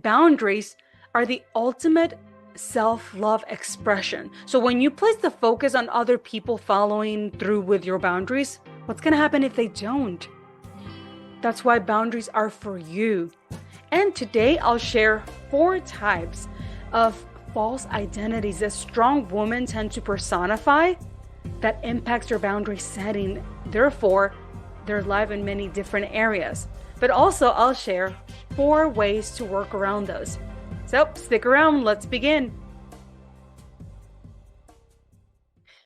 Boundaries are the ultimate self-love expression. So when you place the focus on other people following through with your boundaries, what's going to happen if they don't? That's why boundaries are for you. And today I'll share 4 types of false identities that strong women tend to personify that impacts their boundary setting, therefore their life in many different areas. But also I'll share 4 ways to work around those. So stick around, let's begin.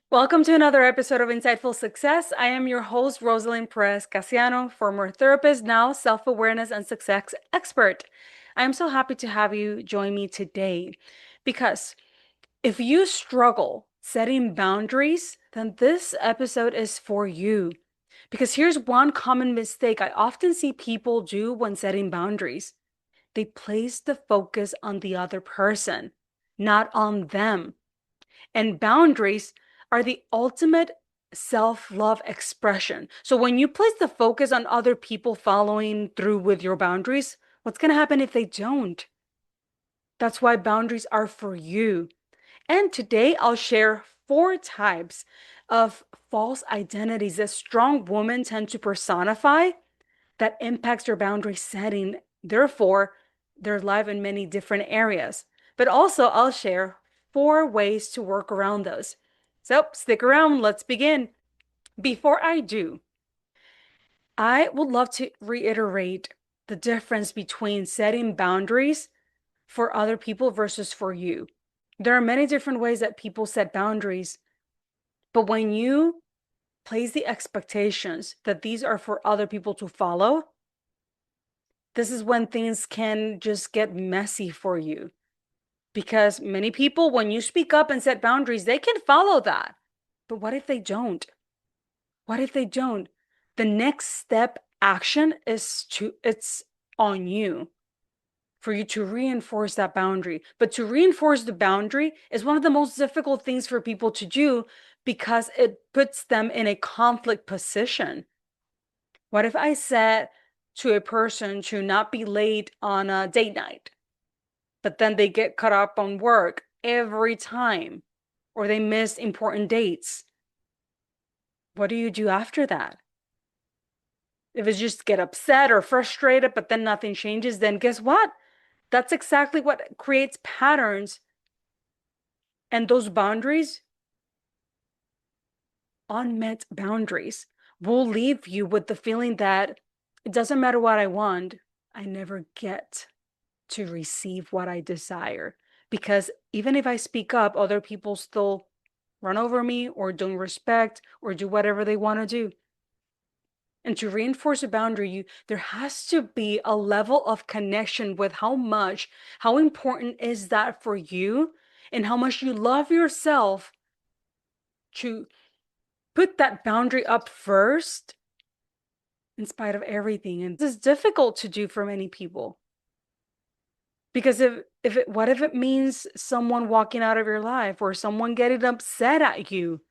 Welcome to another episode of Insightful Success. I am your host, Rosalind Perez Casiano, former therapist, now self-awareness and success expert. I am so happy to have you join me today because if you struggle setting boundaries, then this episode is for you. Because here's one common mistake I often see people do when setting boundaries. They place the focus on the other person, not on them. And boundaries are the ultimate self-love expression. So when you place the focus on other people following through with your boundaries, what's going to happen if they don't? That's why boundaries are for you. And today I'll share 4 types of false identities that strong women tend to personify that impacts their boundary setting, therefore their life in many different areas. But also I'll share 4 ways to work around those. So stick around, let's begin. Before I do, I would love to reiterate the difference between setting boundaries for other people versus for you. There are many different ways that people set boundaries, but when you place the expectations that these are for other people to follow, this is when things can just get messy for you. Because many people, when you speak up and set boundaries, they can follow that. But what if they don't? What if they don't? The next step action it's on you for you to reinforce that boundary. But to reinforce the boundary is one of the most difficult things for people to do because it puts them in a conflict position. What if I said to a person to not be late on a date night, but then they get caught up on work every time, or they miss important dates? What do you do after that? If it's just get upset or frustrated, but then nothing changes, then guess what? That's exactly what creates patterns. And those boundaries, unmet boundaries, will leave you with the feeling that it doesn't matter what I want, I never get to receive what I desire. Because even if I speak up, other people still run over me or don't respect or do whatever they want to do. And to reinforce a boundary, there has to be a level of connection with how important is that for you and how much you love yourself to put that boundary up first in spite of everything. And this is difficult to do for many people. Because what if it means someone walking out of your life or someone getting upset at you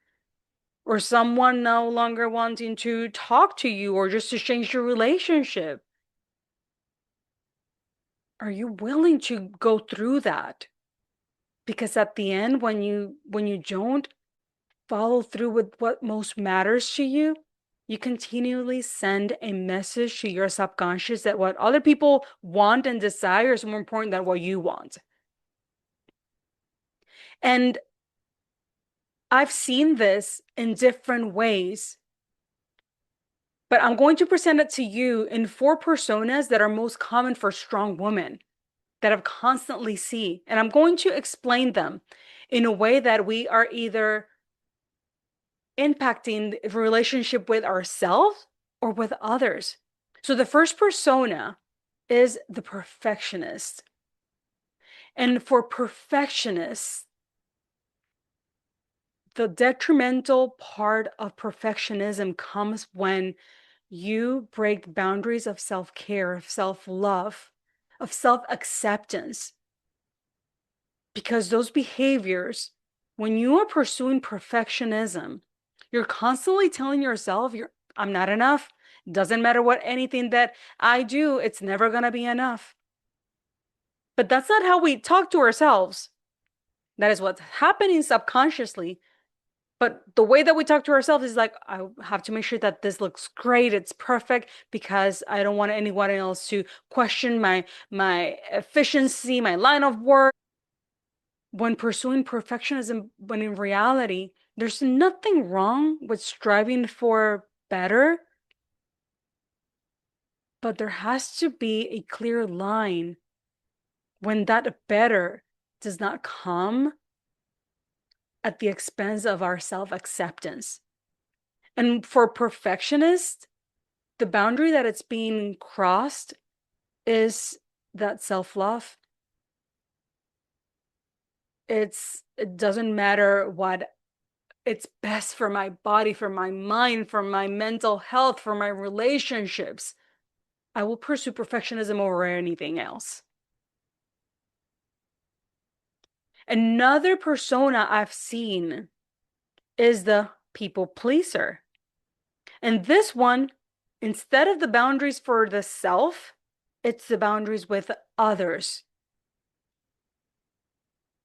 or someone no longer wanting to talk to you or just to change your relationship? Are you willing to go through that? Because at the end, when you don't follow through with what most matters to you, you continually send a message to your subconscious that what other people want and desire is more important than what you want. And I've seen this in different ways, but I'm going to present it to you in 4 personas that are most common for strong women that I've constantly see. And I'm going to explain them in a way that we are either impacting the relationship with ourselves or with others. So the first persona is the perfectionist. And for perfectionists, the detrimental part of perfectionism comes when you break boundaries of self-care, of self-love, of self-acceptance. Because those behaviors, when you are pursuing perfectionism, you're constantly telling yourself, I'm not enough. Doesn't matter what anything that I do, it's never going to be enough. But that's not how we talk to ourselves. That is what's happening subconsciously. But the way that we talk to ourselves is like, I have to make sure that this looks great, it's perfect, because I don't want anyone else to question my efficiency, my line of work. When pursuing perfectionism, when in reality, there's nothing wrong with striving for better, but there has to be a clear line when that better does not come at the expense of our self-acceptance. And for perfectionists, the boundary that it's being crossed is that self-love. It doesn't matter what it's best for my body, for my mind, for my mental health, for my relationships. I will pursue perfectionism over anything else. Another persona I've seen is the people pleaser. And this one, instead of the boundaries for the self, it's the boundaries with others.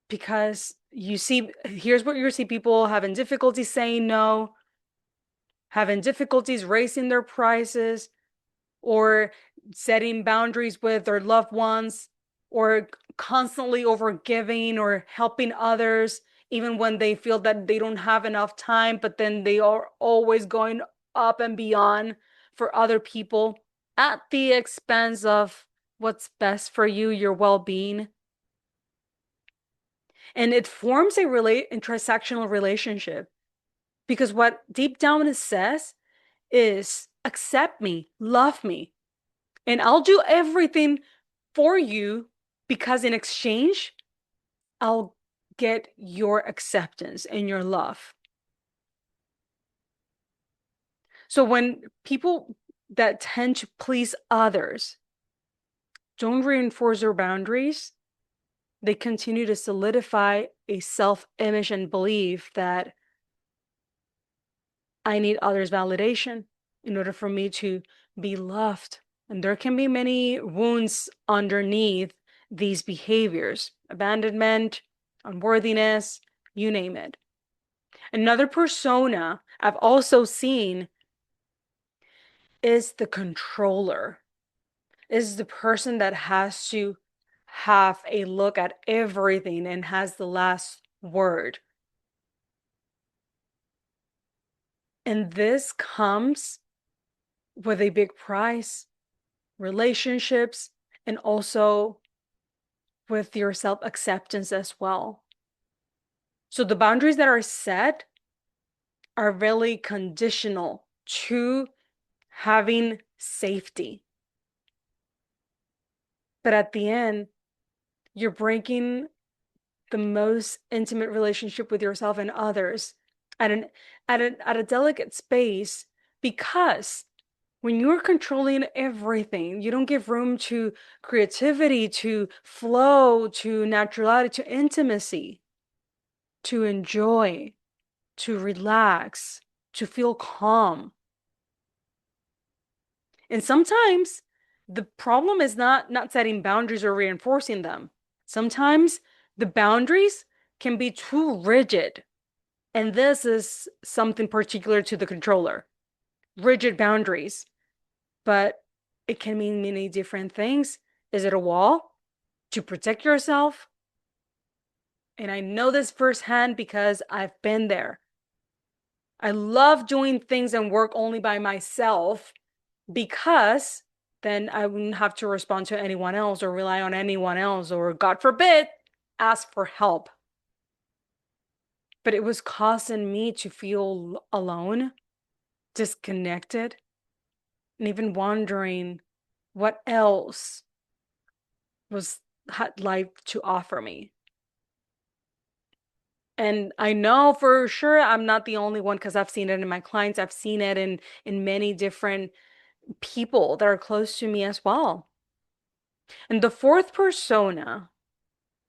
Because you see, here's what you see people having difficulty saying no, having difficulties raising their prices, or setting boundaries with their loved ones, or constantly overgiving or helping others, even when they feel that they don't have enough time, but then they are always going up and beyond for other people at the expense of what's best for you, your well-being. And it forms a intersectional relationship, because what deep down it says is accept me, love me, and I'll do everything for you, because in exchange, I'll get your acceptance and your love. So when people that tend to please others don't reinforce their boundaries, they continue to solidify a self-image and belief that I need others' validation in order for me to be loved. And there can be many wounds underneath these behaviors: abandonment, unworthiness, you name it. Another persona I've also seen is the controller, is the person that has to have a look at everything and has the last word. And this comes with a big price: relationships, and also with your self-acceptance as well. So the boundaries that are set are really conditional to having safety. But at the end, you're breaking the most intimate relationship with yourself and others at a delicate space, because when you're controlling everything, you don't give room to creativity, to flow, to naturality, to intimacy, to enjoy, to relax, to feel calm. And sometimes the problem is not setting boundaries or reinforcing them. Sometimes the boundaries can be too rigid. And this is something particular to the controller: rigid boundaries. But it can mean many different things. Is it a wall to protect yourself? And I know this firsthand because I've been there. I love doing things and work only by myself, because then I wouldn't have to respond to anyone else or rely on anyone else, or God forbid, ask for help. But it was causing me to feel alone, disconnected, and even wondering what else was had life to offer me. And I know for sure I'm not the only one, because I've seen it in my clients. I've seen it in many different people that are close to me as well. And the fourth persona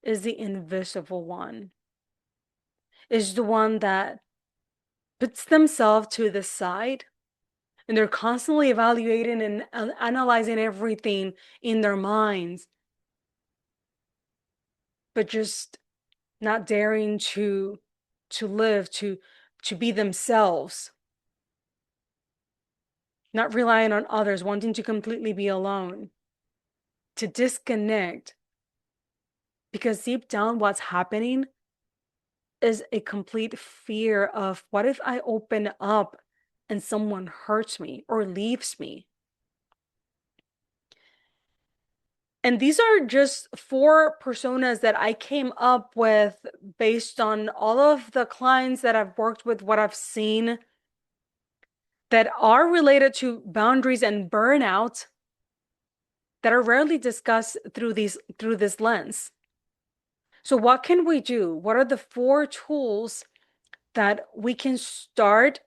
is the invisible one, is the one that puts themselves to the side, and they're constantly evaluating and analyzing everything in their minds. but just not daring to live, to be themselves, not relying on others, wanting to completely be alone, to disconnect, because deep down what's happening is a complete fear of what if I open up and someone hurts me or leaves me. And these are just four personas that I came up with based on all of the clients that I've worked with, what I've seen that are related to boundaries and burnout that are rarely discussed through this lens. So what can we do? What are the four tools that we can start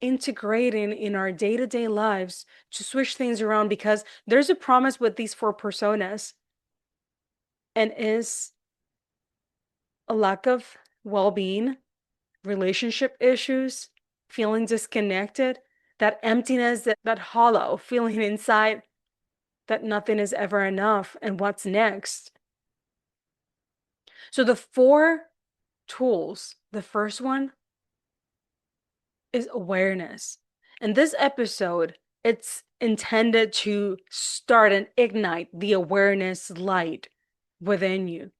integrating in our day-to-day lives to switch things around? Because there's a promise with these four personas, and is a lack of well-being, relationship issues, feeling disconnected, that emptiness, that hollow feeling inside, that nothing is ever enough, and what's next. So the four tools, the first one is awareness. And this episode, it's intended to start and ignite the awareness light within you.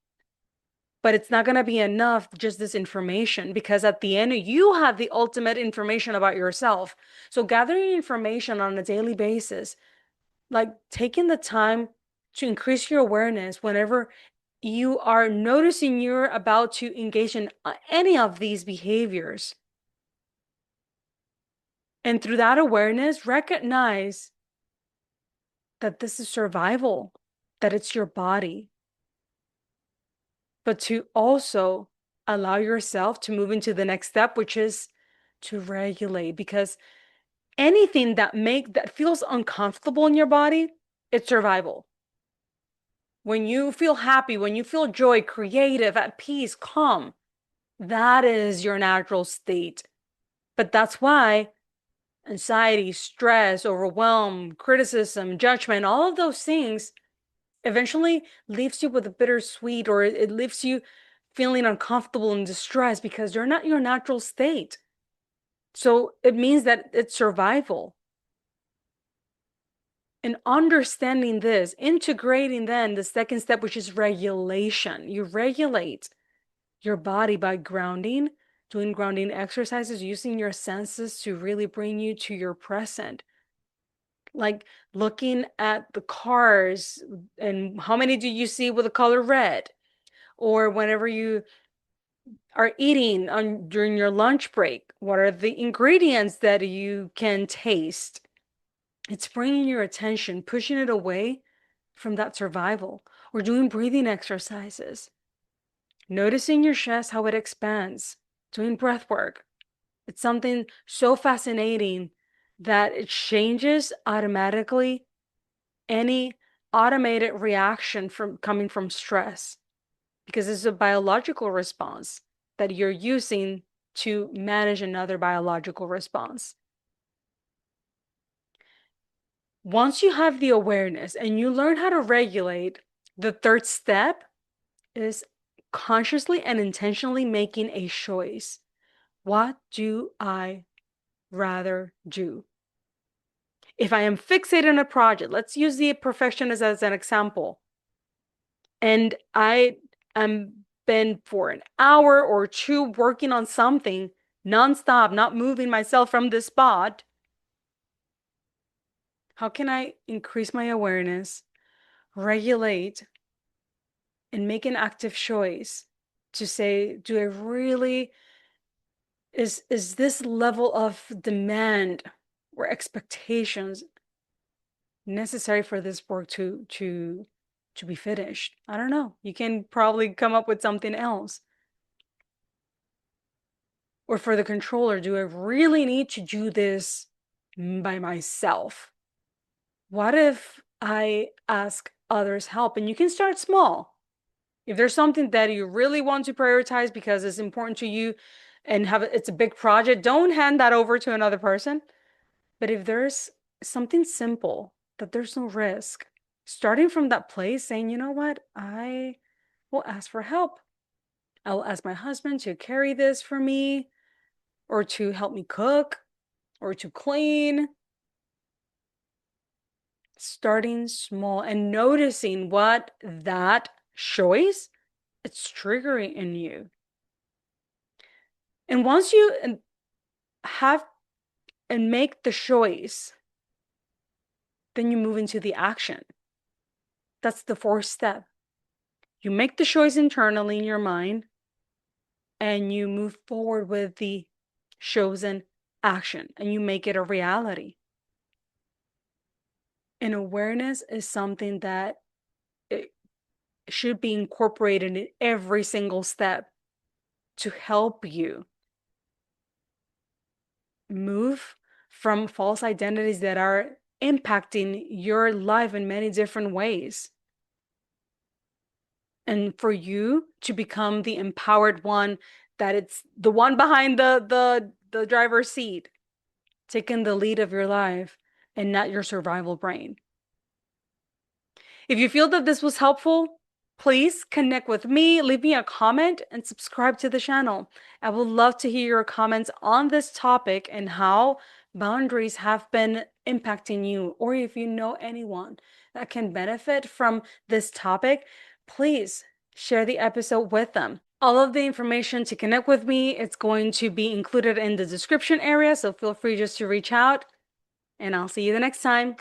But it's not going to be enough, just this information, because at the end, you have the ultimate information about yourself. So gathering information on a daily basis, like taking the time to increase your awareness whenever you are noticing you're about to engage in any of these behaviors. And through that awareness, recognize that this is survival, that it's your body, but to also allow yourself to move into the next step, which is to regulate. Because anything that feels uncomfortable in your body, it's survival. When you feel happy, when you feel joy, creative, at peace, calm, that is your natural state. But that's why anxiety, stress, overwhelm, criticism, judgment, all of those things eventually leaves you with a bittersweet, or it leaves you feeling uncomfortable and distressed because you're not your natural state. So it means that it's survival. And understanding this, integrating then the second step, which is regulation. You regulate your body by grounding, doing grounding exercises, using your senses to really bring you to your present. Like looking at the cars and how many do you see with the color red? Or whenever you are eating during your lunch break, what are the ingredients that you can taste? It's bringing your attention, pushing it away from that survival, or doing breathing exercises, noticing your chest, how it expands, doing breath work. It's something so fascinating that it changes automatically any automated reaction from coming from stress, because it's a biological response that you're using to manage another biological response. Once you have the awareness and you learn how to regulate, the third step is consciously and intentionally making a choice. What do I rather do? If I am fixated on a project, let's use the perfectionist as an example, and I am been for an hour or two working on something nonstop, not moving myself from this spot, how can I increase my awareness, regulate, and make an active choice to say, do I really, is this level of demand or expectations necessary for this work to be finished? I don't know. You can probably come up with something else. Or for the controller, do I really need to do this by myself? What if I ask others help? And you can start small. If there's something that you really want to prioritize because it's important to you and it's a big project, don't hand that over to another person. But if there's something simple that there's no risk, starting from that place saying, you know what, I will ask for help. I will ask my husband to carry this for me, or to help me cook, or to clean. Starting small and noticing what that choice it's triggering in you. And once you have and make the choice, then you move into the action. That's the fourth step. You make the choice internally in your mind and you move forward with the chosen action and you make it a reality. And awareness is something that it should be incorporated in every single step to help you move from false identities that are impacting your life in many different ways. And for you to become the empowered one, that it's the one behind the driver's seat, taking the lead of your life and not your survival brain. If you feel that this was helpful, please connect with me, leave me a comment, and subscribe to the channel. I would love to hear your comments on this topic and how boundaries have been impacting you, or if you know anyone that can benefit from this topic, please share the episode with them. All of the information to connect with me, it's going to be included in the description area, so feel free just to reach out, and I'll see you the next time.